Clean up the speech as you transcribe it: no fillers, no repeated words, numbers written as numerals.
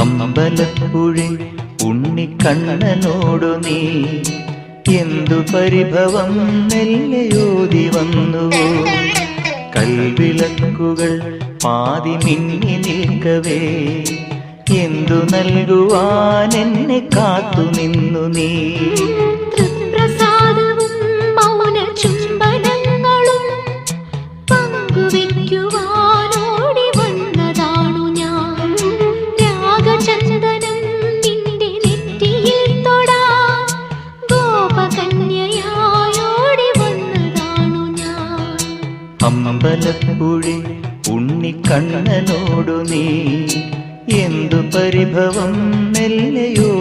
അമ്പലപ്പുഴി ഉണ്ണിക്കണ്ണനോടു നീ എന്തു പരിഭവം മെല്ലയോതി വന്നുവോ? കൽവിളക്കുകൾ പാതി മിന്നി നിൽക്കവേ എന്തു നൽകുവാൻ എന്നെ കാത്തു നിന്നു നീ? തൃപ്രസാദവും മൗന ചുംബനങ്ങളും പങ്കുവയ്ക്കുവാനോടി വന്നതാണു ഞാൻ. രാഗചന്ദനം നിന്റെ നെറ്റിയിൽ തൊടാൻ ഗോപകന്യയായോടി വന്നതാണു ഞാൻ. അമ്പലപ്പുഴി ഉണ്ണിക്കണ്ണനോടു നീ എന്തു പരിഭവം മെല്ലയോ